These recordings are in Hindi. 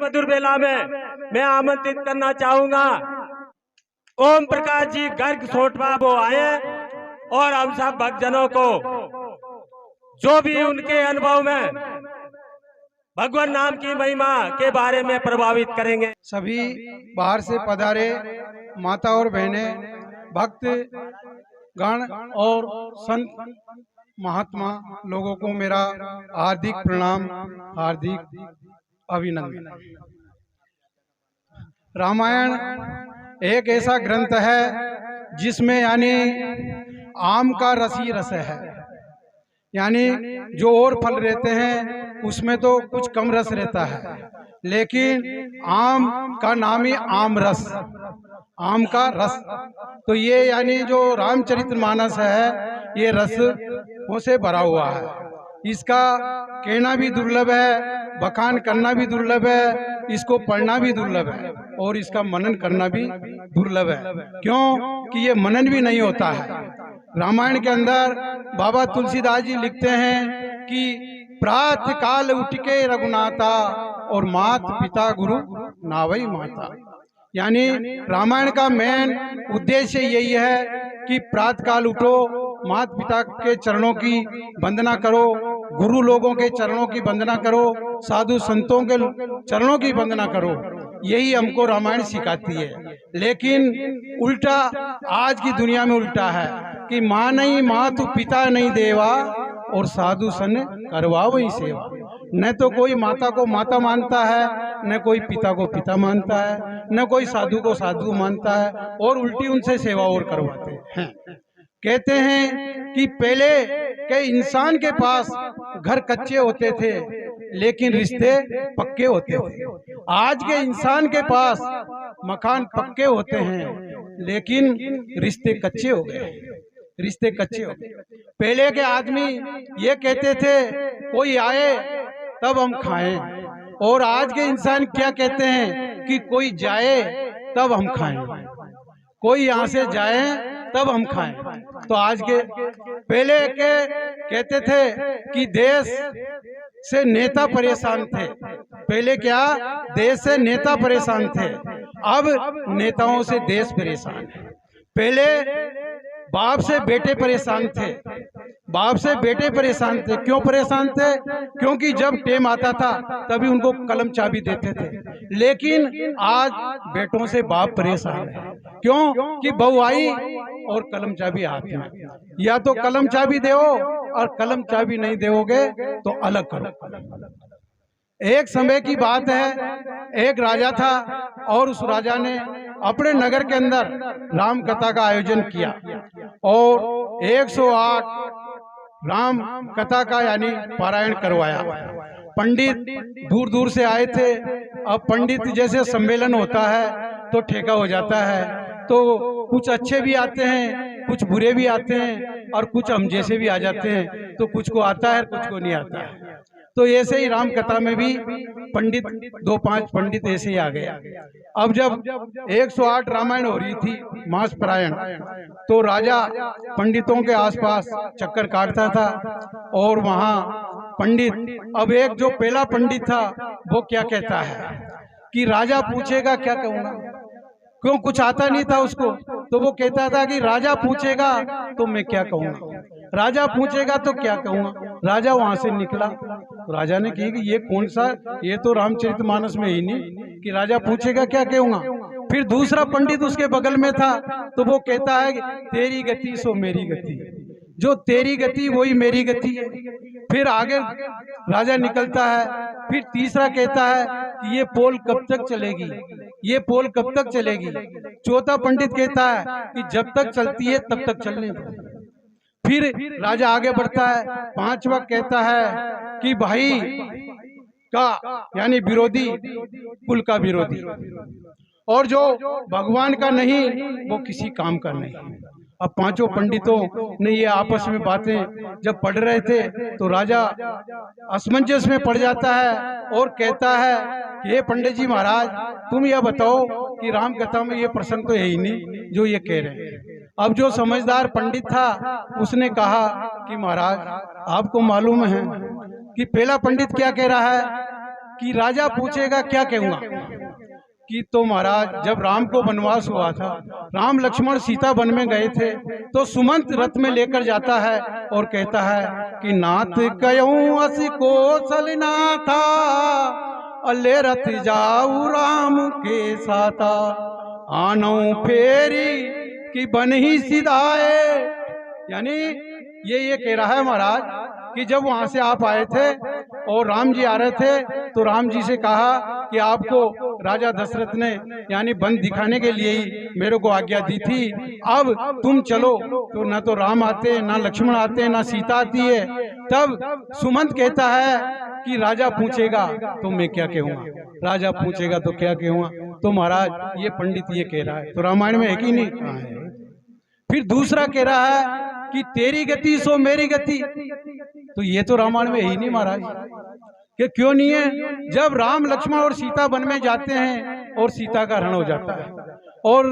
मधुर बेला में मैं आमंत्रित करना चाहूंगा ओम प्रकाश जी गर्ग सोटवा वो आए और हम सब भक्तजनों को जो भी उनके अनुभव में भगवान नाम की महिमा के बारे में प्रभावित करेंगे। सभी बाहर से पधारे माता और बहनें, भक्त गण और संत महात्मा लोगों को मेरा हार्दिक प्रणाम, हार्दिक अभिनंदन। रामायण एक ऐसा ग्रंथ है जिसमें यानी आम का रस ही रस है, यानी जो और फल रहते हैं उसमें तो कुछ कम रस रहता है, लेकिन आम का नाम ही आम रस, आम का रस। तो ये यानी जो रामचरितमानस है ये रसों से भरा हुआ है। इसका कहना भी दुर्लभ है, बखान करना भी दुर्लभ है, इसको पढ़ना भी दुर्लभ है और इसका मनन करना भी दुर्लभ है। क्यों कि ये मनन भी नहीं होता है। रामायण के अंदर बाबा तुलसीदास जी लिखते हैं कि प्रातः काल उठ के रघुनाथा और मात पिता गुरु नावई माता। यानी रामायण का मेन उद्देश्य यही है कि प्रातः काल उठो, मात पिता के चरणों की वंदना करो, गुरु लोगों के चरणों की वंदना करो, साधु संतों के चरणों की वंदना करो। यही हमको रामायण सिखाती है। लेकिन उल्टा आज की दुनिया में उल्टा है कि माँ नहीं मातु पिता नहीं देवा और साधु सन करवा वही सेवा। न तो कोई माता को माता मानता है, न कोई पिता को पिता मानता है, न कोई साधु को साधु मानता है और उल्टी उनसे सेवा और करवाते हैं। कहते हैं कि पहले के इंसान के पास घर कच्चे होते थे लेकिन रिश्ते पक्के होते थे। आज के इंसान के पास मकान पक्के होते हैं लेकिन रिश्ते कच्चे हो गए, रिश्ते कच्चे हो गए। पहले के आदमी ये कहते थे कोई आए तब हम खाएं, और आज के इंसान क्या कहते हैं कि कोई जाए तब हम खाएं, कोई यहाँ से जाए तब हम खाएं। तो आज के पहले के कहते थे कि देश से नेता परेशान थे। पहले क्या देश से नेता परेशान थे, अब नेताओं से देश परेशान है। पहले बाप से बेटे परेशान थे, बाप से बेटे परेशान थे। क्यों परेशान थे? क्योंकि जब टेम आता था तभी उनको कलम चाबी देते थे। लेकिन आज बेटों से बाप परेशान है। क्यों कि बहू आई और कलम चाबी हाथ में, या तो कलम चाबी दो और कलम चाबी नहीं दोगे तो अलग करो। एक समय की बात है, एक राजा था और उस राजा ने अपने नगर के अंदर राम कथा का आयोजन किया और 108 राम कथा का यानी पारायण करवाया। पंडित दूर दूर से आए थे। अब पंडित जैसे सम्मेलन होता है तो ठेका हो जाता है, तो कुछ अच्छे भी आते हैं, कुछ बुरे भी आते हैं और कुछ हम जैसे भी आ जाते हैं। तो कुछ को आता है, कुछ को नहीं आता है। तो ऐसे ही राम कथा में भी पंडित 2-5 पंडित ऐसे ही आ गए। अब जब 108 रामायण हो रही थी मास पारायण, तो राजा पंडितों के आसपास चक्कर काटता था और वहाँ पंडित, अब एक जो पहला पंडित था वो क्या कहता है कि राजा पूछेगा क्या कहूँगा, क्यों कुछ आता नहीं था उसको। तो वो कहता था कि राजा पूछेगा तो मैं क्या कहूँगा, राजा पूछेगा तो क्या कहूँगा। राजा वहां से निकला, तो राजा ने कहा कि ये कौन सा, ये तो रामचरितमानस में ही नहीं कि राजा पूछेगा क्या कहूँगा। फिर दूसरा पंडित उसके बगल में था, तो वो कहता है तेरी गति सो मेरी गति, जो तेरी गति वही मेरी गति है। फिर आगे राजा निकलता है, फिर तीसरा कहता है कि ये पोल कब तक चलेगी, ये पोल कब तक चलेगी। चौथा पंडित कहता है कि जब तक चलती है तब तक चलने दो। फिर राजा आगे बढ़ता है, पांचवा कहता है कि भाई का यानी विरोधी कुल का विरोधी, और जो भगवान का नहीं वो किसी काम का नहीं। अब पांचों पंडितों ने ये आपस में बातें जब पढ़ रहे थे तो राजा असमंजस में पड़ जाता है और कहता है कि हे पंडित जी महाराज, तुम यह बताओ कि राम कथा में ये प्रसंग तो है ही नहीं जो ये कह रहे हैं। अब जो समझदार पंडित था उसने कहा कि महाराज आपको मालूम है कि पहला पंडित क्या कह रहा है कि राजा पूछेगा क्या कहूँगा, कि तो महाराज जब राम को वनवास हुआ था, राम लक्ष्मण सीता वन में गए थे, तो सुमंत रथ में लेकर जाता है और कहता है कि नाथ कयूं अस कौशल नाथा, अल्ले रथ जाऊ राम के साथा, आनो फेरी कि बन ही सिधाए। यानी ये कह रहा है महाराज कि जब वहां से आप आए थे और राम जी आ रहे थे, तो राम जी से कहा कि आपको राजा दशरथ ने यानी बन दिखाने के लिए ही मेरे को आज्ञा दी थी, अब तुम चलो। तो ना तो राम आते, ना लक्ष्मण आते, ना सीता आती है। तब सुमंत कहता है कि राजा पूछेगा तो मैं क्या कहूँगा, राजा पूछेगा तो क्या कहूँगा। तो महाराज ये पंडित ये कह रहा है, तो रामायण में है कि नहीं? कहाँ है? फिर दूसरा कह रहा है कि तेरी गति सो मेरी गति, तो ये तो रामायण में ही नहीं महाराज। कि क्यों नहीं है? जब राम लक्ष्मण और सीता वन में जाते हैं और सीता का हरण हो जाता है और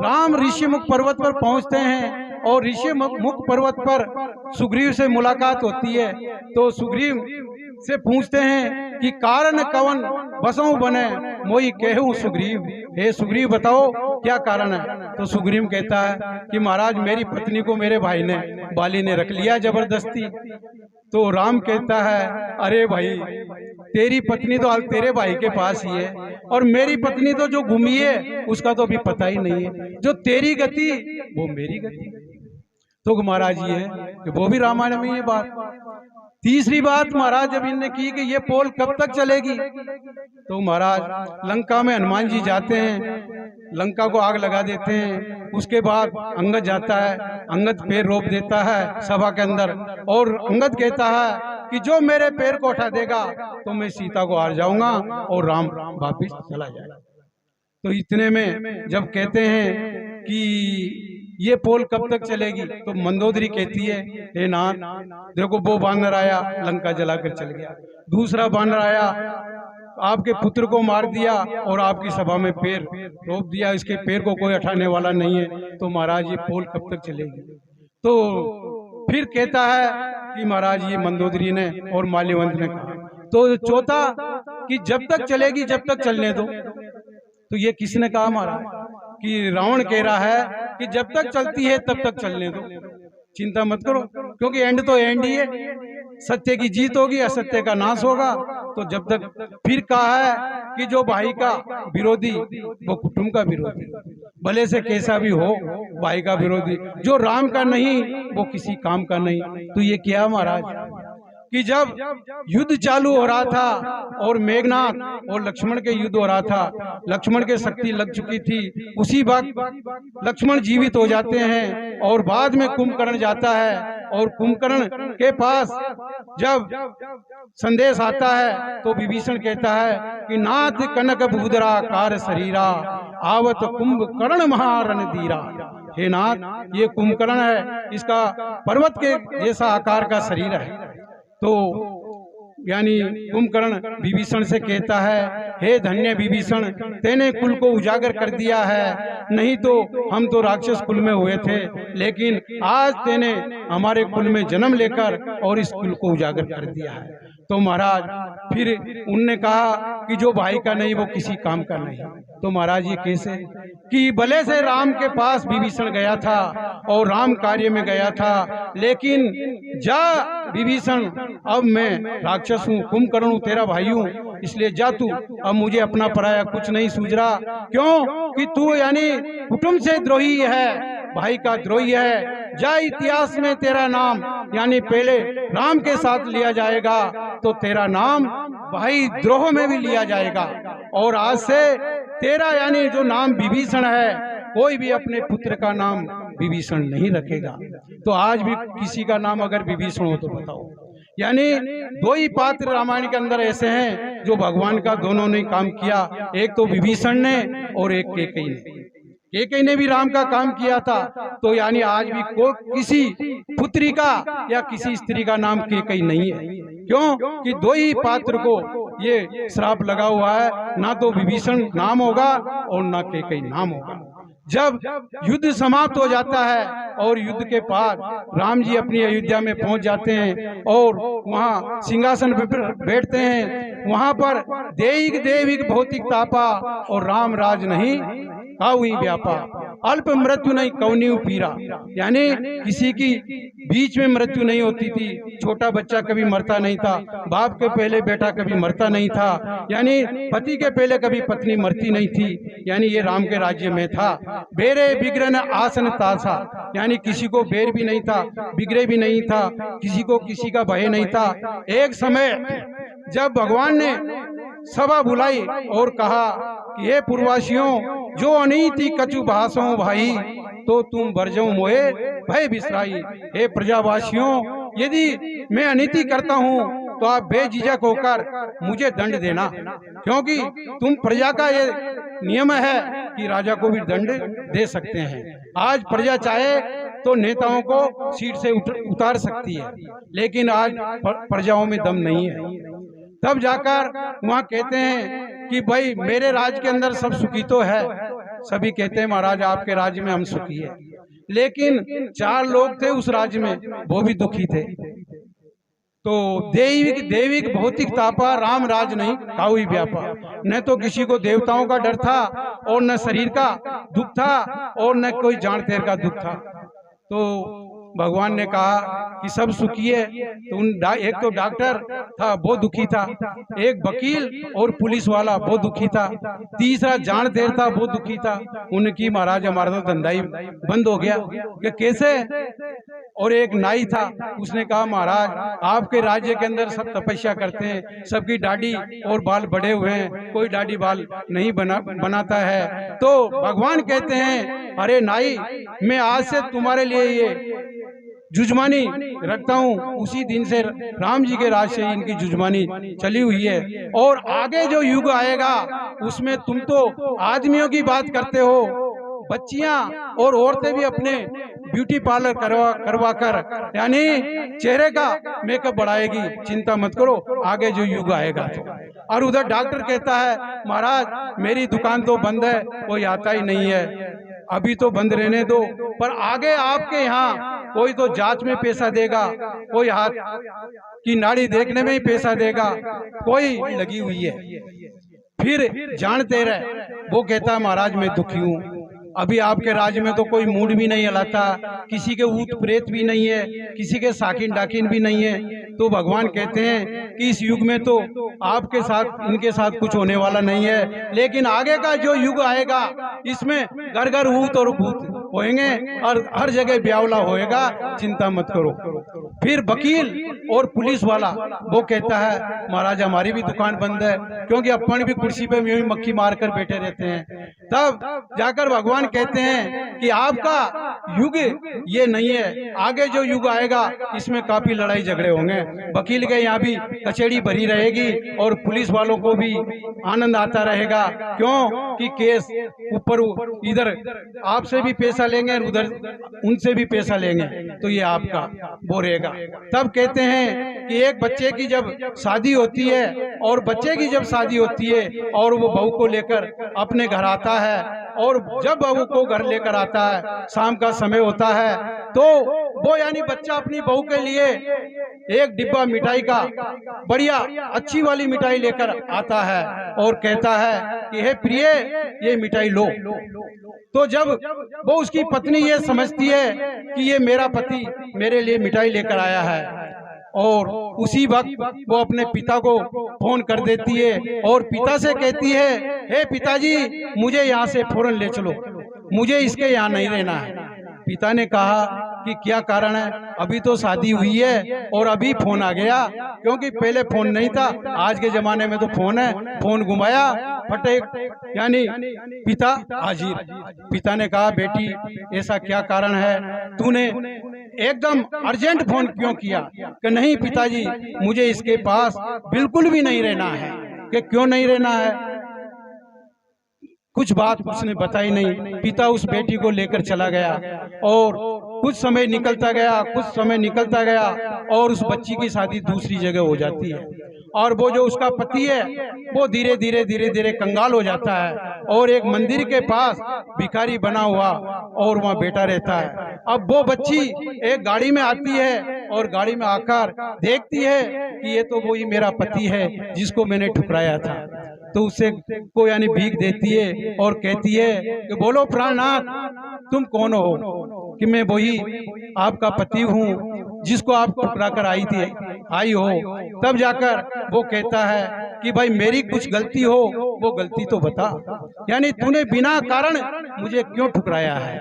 राम ऋषिमुख पर्वत पर पहुंचते हैं और ऋषिमुख पर्वत पर सुग्रीव से मुलाकात होती है, तो सुग्रीव से पूछते हैं कि कारण कवन बसों बने मोई कहूं सुग्रीव, हे सुग्रीव बताओ क्या कारण है। तो सुग्रीव कहता है कि महाराज मेरी पत्नी को मेरे भाई ने बाली ने रख लिया जबरदस्ती। तो राम कहता है अरे भाई तेरी पत्नी तो हाल तेरे भाई के पास ही है और मेरी पत्नी तो जो घूमी है उसका तो अभी पता ही नहीं है, जो तेरी गति वो मेरी गति। तो महाराज ये है कि वो भी रामायण में ये बात। तीसरी बात महाराज जब इनने की कि ये पोल कब तक चलेगी, तो महाराज लंका में हनुमान जी जाते हैं, लंका को आग लगा देते हैं। उसके बाद अंगद जाता है, अंगद पैर रोप देता है सभा के अंदर और अंगद कहता है कि जो मेरे पैर को उठा देगा तो मैं सीता को हार जाऊंगा और राम वापिस चला जाएगा। तो इतने में जब कहते हैं कि ये पोल कब तक चलेगी, तो मंदोदरी कहती है हे नाथ देखो वो बानर आया लंका जलाकर चल गया, दूसरा बानर आया आपके पुत्र को मार दिया और आपकी सभा में पैर रोप दिया, इसके पैर को कोई उठाने वाला नहीं है, तो महाराज ये पोल कब तक चलेगी। तो फिर कहता है कि महाराज ये मंदोदरी ने और माल्यवंत ने कहा। तो चौथा कि जब तक चलेगी जब तक चलने दो। तो ये किसने कहा महाराज? कि रावण कह रहा है कि जब तक चलती है तब तक चलने दो, चिंता मत करो, क्योंकि एंड तो एंड ही है, सत्य की जीत होगी असत्य का नाश होगा। तो जब तक फिर कहा है कि जो भाई का विरोधी वो कुटुंब का विरोधी, भले से कैसा भी हो भाई का विरोधी, जो राम का नहीं वो किसी काम का नहीं। तो ये क्या महाराज कि जब युद्ध चालू हो रहा था और मेघनाथ और लक्ष्मण के युद्ध हो रहा था, लक्ष्मण के शक्ति लग चुकी थी, उसी वक्त लक्ष्मण जीवित हो जाते हैं और बाद में कुंभकर्ण जाता है और कुंभकर्ण के पास जब संदेश आता है तो विभीषण कहता है कि नाथ कनक भूदरा कार शरीरा आवत कुंभकर्ण महारण धीरा। हे नाथ ये कुंभकर्ण है, इसका पर्वत के जैसा आकार का शरीर है। तो यानी कुंभकर्ण विभीषण से कहता है हे धन्य विभीषण तेने कुल को उजागर कर दिया है, नहीं तो हम तो राक्षस कुल में हुए थे, लेकिन आज तेने हमारे कुल में जन्म लेकर और इस कुल को उजागर कर दिया है। तो महाराज फिर उनने कहा कि जो भाई का नहीं वो किसी काम का नहीं। तो महाराज ये कैसे कि भले से राम के पास विभीषण गया था और राम कार्य में गया था, लेकिन जा विभीषण अब मैं राक्षस हूँ, कुंभकर्ण हूँ, तेरा भाई हूँ, इसलिए जा तू, अब मुझे अपना पराया कुछ नहीं सूझ रहा। क्यों कि तू यानी कुटुंब से द्रोही है, भाई का द्रोही है। जा इतिहास में तेरा नाम यानी पहले राम के साथ लिया जाएगा तो तेरा नाम भाई द्रोह में भी लिया जाएगा, और आज से तेरा यानी जो नाम विभीषण है कोई भी अपने पुत्र का नाम विभीषण नहीं रखेगा। तो आज भी किसी का नाम अगर विभीषण हो तो बताओ। यानी दो ही पात्र रामायण के अंदर ऐसे हैं जो भगवान का दोनों ने काम किया, एक तो विभीषण ने और एक कैकेयी ने। कैकेयी ने भी राम का काम किया था। तो यानी आज भी किसी पुत्री का या किसी स्त्री का नाम कैकेयी नहीं है। क्यों कि दो ही पात्र को ये श्राप लगा हुआ है, ना तो विभीषण नाम होगा और ना कैकेयी नाम होगा। जब युद्ध समाप्त हो जाता है और युद्ध के बाद राम जी अपनी अयोध्या में पहुंच जाते हैं और वहां सिंहासन पर बैठते हैं, वहां पर देहिक देविक भौतिक तापा और राम राज नहीं काउई व्यापा, अल्प मृत्यु नहीं कौनी पीरा, यानी किसी की बीच में मृत्यु नहीं होती थी। छोटा बच्चा कभी मरता नहीं था, बाप के पहले बेटा कभी मरता नहीं था, यानी पति के पहले कभी पत्नी मरती नहीं थी, यानी ये राम के राज्य में था। बेरे बिगड़न आसन तासा, यानी किसी को बेर भी नहीं था, बिगड़े भी नहीं था, किसी को किसी का भय नहीं था। एक समय जब भगवान ने सभा बुलाई और कहा कि हे पूर्ववासियों, जो अनीति कछु भाषो भाई, तो तुम बरजो मोए भय बिसराई। हे प्रजावासियों, यदि मैं अनीति करता हूँ तो आप बेझिझक होकर मुझे दंड देना, क्योंकि तुम प्रजा का ये नियम है कि राजा को भी दंड दे सकते हैं। आज प्रजा चाहे तो नेताओं को सीट से उतार सकती है, लेकिन आज प्रजाओं में दम नहीं है। तब जाकर वहाँ कहते हैं कि भाई मेरे राज्य के अंदर सब सुखी तो है। सभी कहते हैं महाराज आपके राज्य में हम सुखी है, लेकिन 4 लोग थे उस राज्य में, वो भी दुखी थे। तो देविक देविक भौतिक तापा, राम राज नहीं काउई व्यापा। न तो किसी को देवताओं का डर था और न शरीर का दुख था और न कोई जान तेर का दुख था। तो भगवान ने कहा कि सब सुखी है। तो एक तो डॉक्टर था वो दुखी था, एक वकील और पुलिस वाला वो दुखी था, तीसरा जानतेर था वो दुखी था। उनकी महाराज हमारा तो धंधा ही बंद हो गया कि कैसे। और एक नाई था, उसने कहा महाराज आपके राज्य के अंदर सब तपस्या करते हैं, सबकी दाढ़ी और बाल बड़े हुए हैं, कोई दाढ़ी बाल नहीं बनाता है। तो भगवान कहते हैं अरे नाई, मैं आज से तुम्हारे लिए ये जुजमानी रखता हूँ। उसी दिन से राम जी के राज से इनकी जुजमानी चली हुई है। और आगे जो युग आएगा उसमें तुम तो आदमियों की बात करते हो, बच्चियां और औरतें भी अपने ब्यूटी पार्लर करवा कर यानी चेहरे का मेकअप बढ़ाएगी। चिंता मत करो, आगे जो युग आएगा। और उधर डॉक्टर कहता है महाराज मेरी दुकान तो बंद है, कोई आता ही नहीं है, अभी तो बंद रहने दो, पर आगे आपके यहाँ कोई तो जांच में पैसा देगा, कोई हाथ की नाड़ी देखने में ही पैसा देगा, कोई लगी हुई है। फिर जानते रहे वो कहता है महाराज मैं दुखी हूँ, अभी आपके राज्य में तो कोई मूड भी नहीं हिलाता, किसी के ऊत प्रेत भी नहीं है, किसी के साकिन डाकिन भी नहीं है। तो भगवान कहते हैं कि इस युग में तो आपके साथ इनके साथ कुछ होने वाला नहीं है, लेकिन आगे का जो युग आएगा इसमें घर घर ऊत और भूत होएंगे और हर जगह ब्यावला होएगा, चिंता मत करो। फिर वकील और पुलिस वाला वो कहता है महाराज हमारी भी दुकान बंद है, क्योंकि अपन भी कुर्सी पे यूं ही मक्खी मार कर बैठे रहते हैं। तब जाकर भगवान कहते हैं कि आपका युग ये नहीं है, आगे जो युग आएगा इसमें काफी लड़ाई झगड़े होंगे। वकील के यहाँ भी कचहरी भरी रहेगी और पुलिस वालों को भी आनंद आता रहेगा, क्यों कि केस ऊपर इधर आपसे भी पैसा लेंगे और उधर उनसे भी पैसा लेंगे, तो ये आपका वो रहेगा। तब कहते हैं कि एक बच्चे की जब शादी होती है और बच्चे की जब शादी होती है और वो बहू को लेकर अपने घर आता है, और जब बहू को घर लेकर आता है शाम का समय होता है, तो वो यानी बच्चा अपनी बहू के लिए एक डिब्बा मिठाई का बढ़िया अच्छी वाली मिठाई लेकर आता है और कहता है कि हे प्रिय ये मिठाई लो। तो जब वो उसकी पत्नी ये समझती है कि ये मेरा पति मेरे लिए मिठाई लेकर आया है, और उसी वक्त वो अपने पिता को फोन कर देती है और पिता से कहती है हे पिताजी मुझे यहाँ से फौरन ले चलो, मुझे इसके यहाँ नहीं रहना है। पिता ने कहा कि क्या कारण है, अभी तो शादी हुई है और अभी फोन आ गया, क्योंकि पहले फोन नहीं था, आज के जमाने में तो फोन है। फोन घुमाया फटेक यानी पिता हाजिर। पिता ने कहा बेटी ऐसा क्या कारण है, तूने एकदम अर्जेंट फोन क्यों किया? कि नहीं पिताजी मुझे इसके पास बिल्कुल भी नहीं रहना है। कि क्यों नहीं रहना है? कुछ बात उसने बताई नहीं। पिता उस बेटी को लेकर चला गया और कुछ समय निकलता गया और उस बच्ची की शादी दूसरी जगह हो जाती है, और वो जो उसका पति है वो धीरे धीरे कंगाल हो जाता है और एक मंदिर के पास भिखारी बना हुआ और वहाँ बेटा रहता है। अब वो बच्ची एक गाड़ी में आती है और गाड़ी में आकर देखती है कि ये तो वही मेरा पति है जिसको मैंने ठुकराया था। तो उसे को यानी भीख देती है और कहती है कि बोलो प्राणनाथ तुम कौन हो? कि मैं वही आपका पति हूँ जिसको आप ठुकरा कर आई हो। तब जाकर वो कहता है कि भाई मेरी कुछ गलती हो वो गलती तो बता, यानी तूने बिना कारण मुझे क्यों ठुकराया है?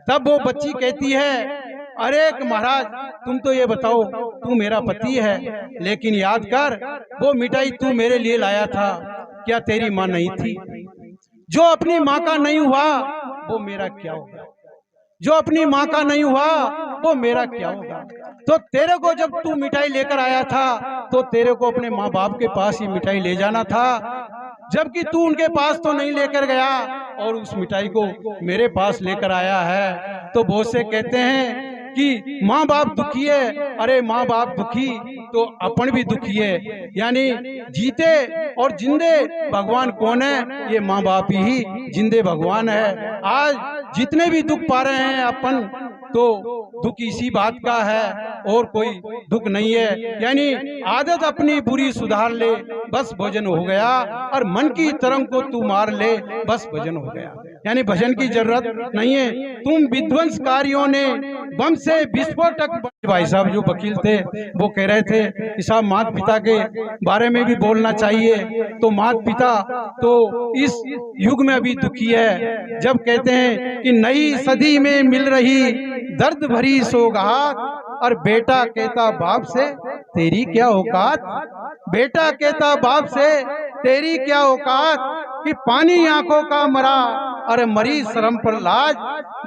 तब वो बच्ची कहती है अरे महाराज तुम तो ये बताओ तू मेरा पति है, लेकिन याद कर वो मिठाई तू मेरे लिए लाया था क्या तेरी माँ नहीं थी? जो अपनी माँ का नहीं हुआ वो मेरा क्या होगा? जो अपनी माँ का नहीं हुआ वो मेरा क्या होगा? तो तेरे को जब तू मिठाई लेकर आया था तो तेरे को अपने माँ बाप के पास ही मिठाई ले जाना था, जबकि तू उनके पास तो नहीं लेकर गया और उस मिठाई को मेरे पास लेकर आया है। तो बहुत से कहते हैं कि माँ बाप दुखी है, अरे माँ बाप दुखी तो अपन भी दुखी है, यानी जीते और जिंदे भगवान कौन है? ये माँ बाप ही जिंदे भगवान है। आज जितने भी दुख पा रहे हैं अपन तो दुख इसी बात का है और कोई दुख नहीं है। यानी आदत अपनी बुरी सुधार ले बस भजन हो गया, और मन की तरंग को तू मार ले बस भजन हो गया। यानी भजन की जरूरत नहीं है। तुम विध्वंसकारियों ने बम से विस्फोटक। भाई साहब जो वकील थे वो कह रहे थे कि साहब माता पिता के बारे में भी बोलना चाहिए। तो माता पिता तो इस युग में अभी दुखी है, जब कहते हैं कि नई सदी में मिल रही दर्द भरी सौगात, और बेटा कहता बाप से तेरी क्या औकात? बेटा कहता बाप से तेरी क्या औकात? कि पानी आंखों का मरा, अरे मरी शर्म पर लाज,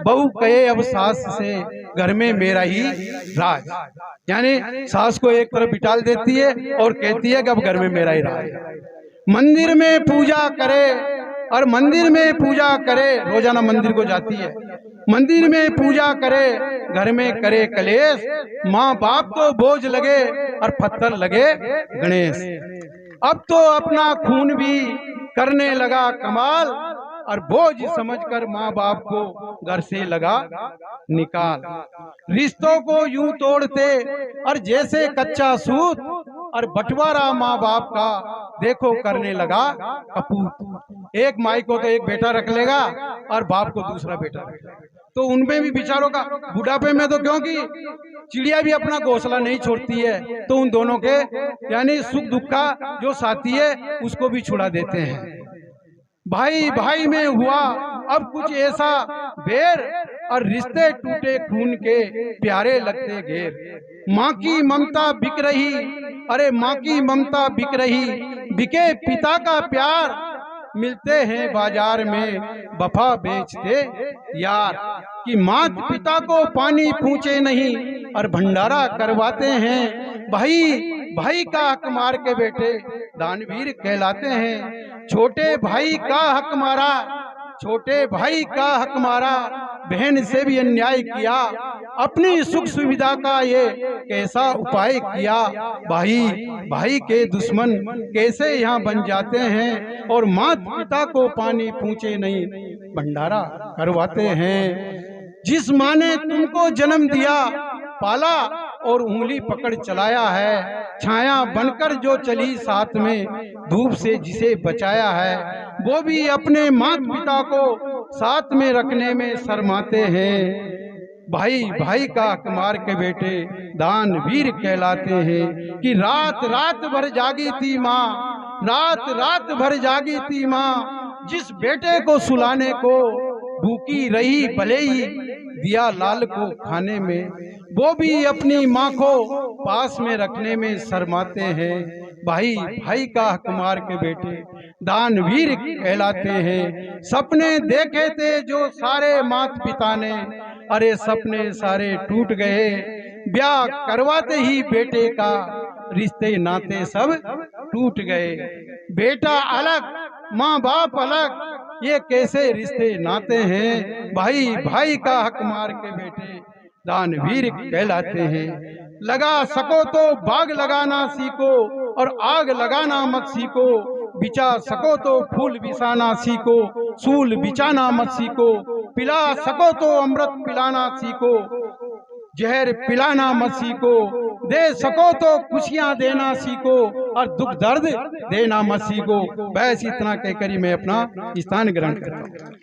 बहू कहे अब सास से घर में मेरा ही राज। यानी सास को एक तरफ बिठाल देती है और कहती है कि अब घर में मेरा ही राज। मंदिर में पूजा करे, और मंदिर में पूजा करे, रोजाना मंदिर को जाती है, मंदिर में पूजा करे, घर में करे कलेश, माँ बाप को बोझ लगे और पत्थर लगे गणेश। अब तो अपना खून भी करने लगा कमाल, और बोझ समझकर माँ बाप को घर से लगा निकाल। रिश्तों को यूं तोड़ते और जैसे कच्चा सूत, और बंटवारा माँ बाप का देखो करने लगा कपूत। एक माई को तो एक बेटा रख लेगा और बाप को दूसरा बेटा रख लेगा। तो उनमें भी बेचारों का बुढ़ापे में तो क्योंकि चिड़िया भी अपना घोंसला नहीं छोड़ती है, तो उन दोनों के यानी सुख दुख का जो साथी है उसको भी छुड़ा देते हैं। भाई भाई में हुआ अब कुछ ऐसा बेर, और रिश्ते टूटे खून के प्यारे लगते घेर। माँ की ममता बिक रही, अरे माँ की ममता बिक रही, बिके पिता का प्यार, मिलते हैं बाजार में वफा बेचते यार। कि मात पिता को पानी पूछे नहीं और भंडारा करवाते हैं। भाई भाई का हक मार के बेटे दानवीर कहलाते हैं। छोटे भाई का हक मारा, छोटे भाई का हक मारा, बहन से भी अन्याय किया, अपनी सुख सुविधा का ये कैसा उपाय किया। भाई भाई के दुश्मन कैसे यहाँ बन जाते हैं, और माता पिता को पानी पूछे नहीं भंडारा करवाते हैं। जिस माँ ने तुमको जन्म दिया पाला और उंगली पकड़ चलाया है, छाया बनकर जो चली साथ में धूप से जिसे बचाया है, वो भी अपने माता पिता को साथ में रखने में शर्माते हैं। भाई भाई का हक मार के बेटे दानवीर कहलाते हैं। कि रात रात भर जागी थी माँ, रात रात भर जागी थी माँ, जिस बेटे को सुलाने को भूखी रही भले ही दिया लाल को खाने में, वो भी अपनी माँ को पास में रखने में शर्माते हैं। भाई भाई का हक मार के बेटे दानवीर कहलाते हैं। सपने देखे थे जो सारे माता पिता ने, अरे सपने सारे टूट गए, ब्याह करवाते ही बेटे का रिश्ते नाते सब टूट गए। बेटा अलग माँ बाप अलग, ये कैसे रिश्ते नाते हैं। भाई भाई का हक मार के बेटे दानवीर कहलाते हैं। लगा सको तो बाग लगाना सीखो, और आग लगाना मत सीखो, बिछा सको तो फूल बिछाना सीखो, सूल बिछाना मत सीखो, पिला सको तो अमृत पिलाना सीखो, जहर पिलाना मत सीखो, दे सको तो खुशियां देना सीखो और दुख दर्द देना मत सीखो। बस इतना कहकर ही मैं अपना स्थान ग्रहण करता हूँ।